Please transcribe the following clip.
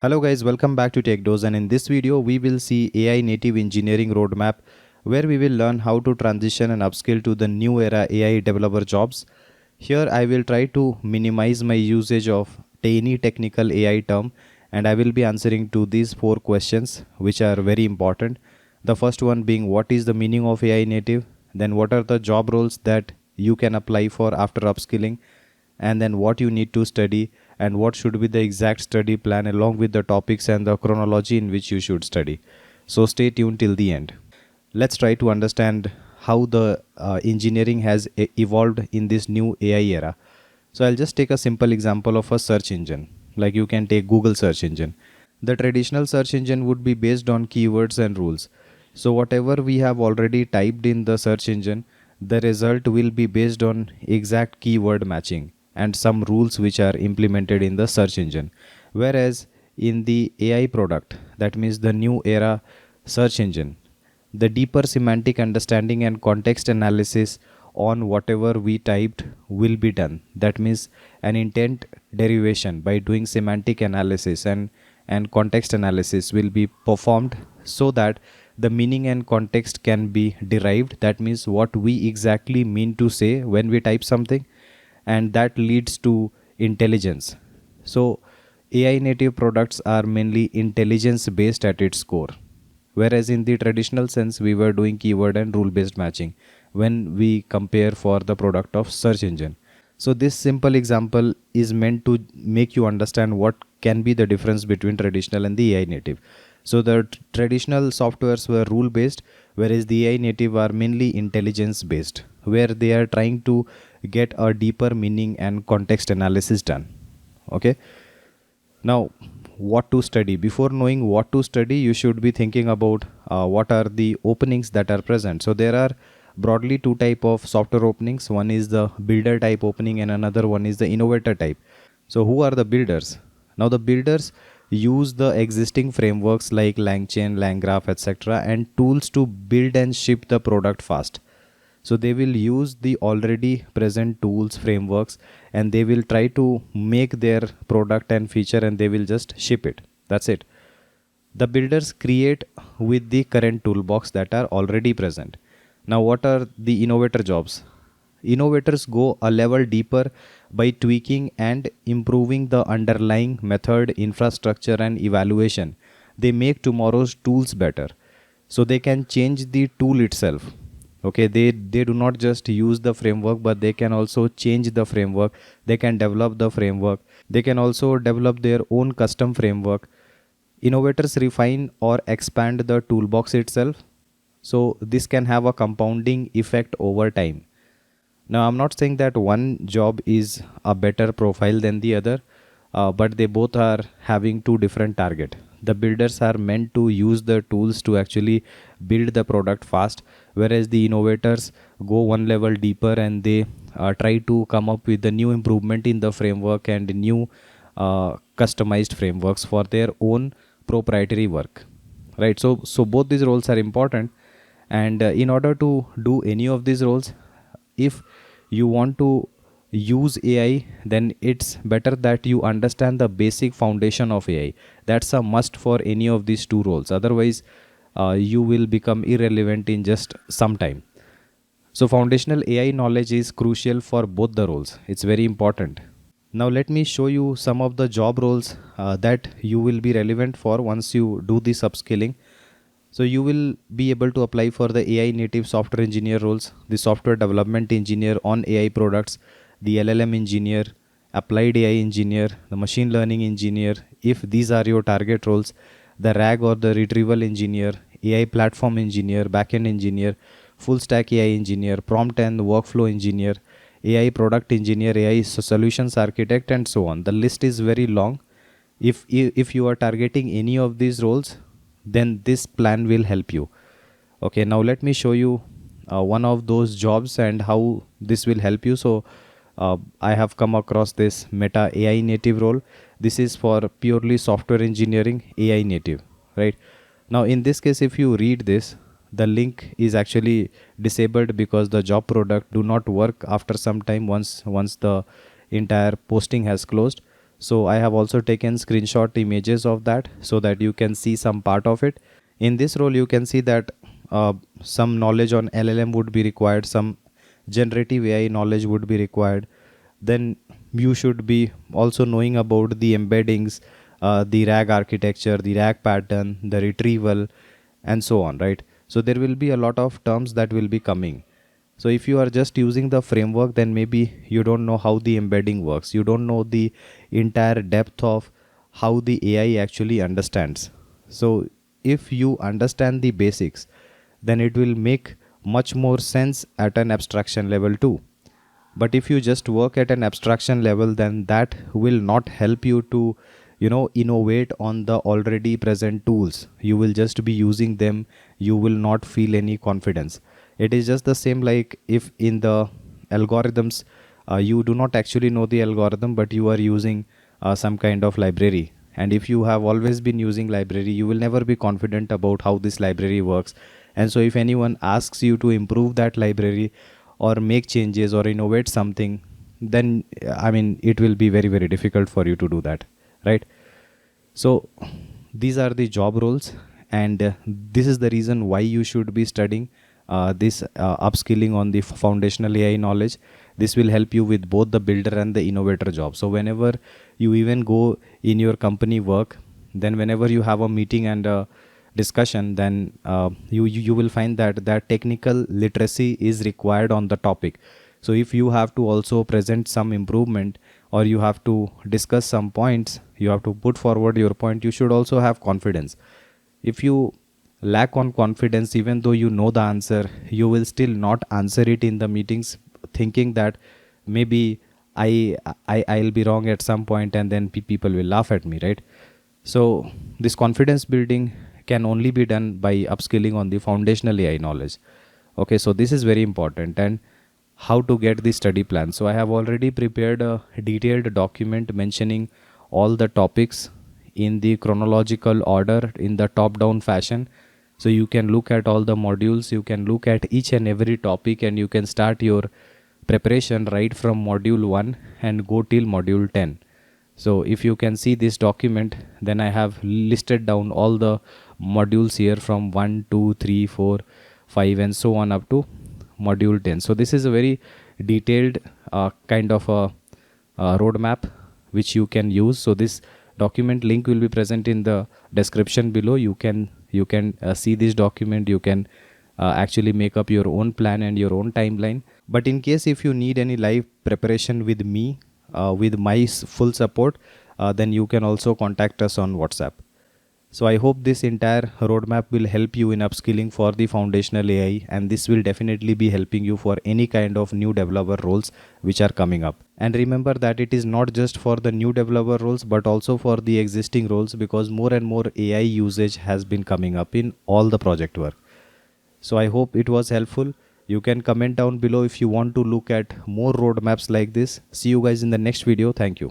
Hello guys, welcome back to TechDose, and in this video we will see AI native engineering roadmap where we will learn how to transition and upskill to the new era AI developer jobs. Here I will try to minimize my usage of any technical AI term, and I will be answering to these four questions which are very important. The first one being what is the meaning of AI native, then what are the job roles that you can apply for after upskilling, and then what you need to study and what should be the exact study plan along with the topics and the chronology in which you should study. So stay tuned till the end. Let's try to understand how the engineering has evolved in this new AI era. So I'll just take a simple example of a search engine. Like you can take Google search engine. The traditional search engine would be based on keywords and rules. So whatever we have already typed in the search engine, the result will be based on exact keyword matching and some rules which are implemented in the search engine. Whereas in the AI product, that means the new era search engine, the deeper semantic understanding and context analysis on whatever we typed will be done. That means an intent derivation by doing semantic analysis and context analysis will be performed so that the meaning and context can be derived. That means what we exactly mean to say when we type something, and that leads to intelligence. So AI native products are mainly intelligence based at its core, whereas in the traditional sense we were doing keyword and rule based matching when we compare for the product of search engine. So this simple example is meant to make you understand what can be the difference between traditional and the AI native. So the traditional softwares were rule based, whereas the AI native are mainly intelligence based, where they are trying to get a deeper meaning and context analysis done. Okay. Now, what to study? Before knowing what to study, you should be thinking about what are the openings that are present. So there are broadly two type of software openings. One is the builder type opening and another one is the innovator type. So who are the builders? Now the builders use the existing frameworks like LangChain, LangGraph, etc. and tools to build and ship the product fast. So they will use the already present tools, frameworks, and they will try to make their product and feature and they will just ship it. That's it. The builders create with the current toolbox that are already present. Now what are the innovator jobs? Innovators go a level deeper by tweaking and improving the underlying method, infrastructure, and evaluation. They make tomorrow's tools better. So they can change the tool itself. Okay, they do not just use the framework, but they can also change the framework. They can develop the framework. They can also develop their own custom framework. Innovators refine or expand the toolbox itself. So this can have a compounding effect over time. Now, I'm not saying that one job is a better profile than the other, but they both are having two different target. The builders are meant to use the tools to actually build the product fast, whereas the innovators go one level deeper and they try to come up with the new improvement in the framework and new customized frameworks for their own proprietary work. Right. So both these roles are important, and in order to do any of these roles, if you want to use AI, then it's better that you understand the basic foundation of AI. That's a must for any of these two roles. Otherwise, you will become irrelevant in just some time. So, foundational AI knowledge is crucial for both the roles. It's very important. Now, let me show you some of the job roles that you will be relevant for once you do this upskilling. So you will be able to apply for the AI native software engineer roles, the software development engineer on AI products, the LLM engineer, applied AI engineer, the machine learning engineer, if these are your target roles, the RAG or the retrieval engineer, AI platform engineer, backend engineer, full stack AI engineer, prompt and workflow engineer, AI product engineer, AI solutions architect, and so on. The list is very long. If you are targeting any of these roles, then this plan will help you. Okay, now let me show you one of those jobs and how this will help you. So I have come across this Meta AI native role. This is for purely software engineering AI native, right? Now in this case, if you read this, the link is actually disabled because the job product do not work after some time once the entire posting has closed. So I have also taken screenshot images of that so that you can see some part of it. In this role you can see that some knowledge on LLM would be required, some generative AI knowledge would be required. Then you should be also knowing about the embeddings, the RAG architecture, the RAG pattern, the retrieval, and so on, right? So there will be a lot of terms that will be coming. So if you are just using the framework, then maybe you don't know how the embedding works, you don't know the entire depth of how the AI actually understands. So if you understand the basics, then it will make much more sense at an abstraction level too. But if you just work at an abstraction level, then that will not help you to innovate on the already present tools. You will just be using them, you will not feel any confidence. It is just the same like if in the algorithms, you do not actually know the algorithm, but you are using some kind of library. And if you have always been using library, you will never be confident about how this library works. And so if anyone asks you to improve that library or make changes or innovate something, then I mean it will be very very difficult for you to do that, right? So these are the job roles, and this is the reason why you should be studying this upskilling on the foundational AI knowledge. This will help you with both the builder and the innovator job. So whenever you even go in your company work, then whenever you have a meeting and a discussion, then you will find that that technical literacy is required on the topic. So if you have to also present some improvement, or you have to discuss some points, you have to put forward your point, you should also have confidence. If you lack on confidence, even though you know the answer, you will still not answer it in the meetings, thinking that maybe I'll be wrong at some point, and then people will laugh at me, right? So this confidence building can only be done by upskilling on the foundational AI knowledge. Okay, so this is very important. And how to get the study plan? So I have already prepared a detailed document mentioning all the topics in the chronological order, in the top down fashion. So you can look at all the modules, you can look at each and every topic, and you can start your preparation right from module 1 and go till module 10. So if you can see this document, then I have listed down all the modules here from 1 2 3 4 5 and so on up to module 10. So this is a very detailed kind of a roadmap which you can use. So this document link will be present in the description below. You can see this document, you can actually make up your own plan and your own timeline. But in case if you need any live preparation with me, with my full support, then you can also contact us on WhatsApp. So I hope this entire roadmap will help you in upskilling for the foundational AI, and this will definitely be helping you for any kind of new developer roles which are coming up. And remember that it is not just for the new developer roles, but also for the existing roles, because more and more AI usage has been coming up in all the project work. So I hope it was helpful. You can comment down below if you want to look at more roadmaps like this. See you guys in the next video. Thank you.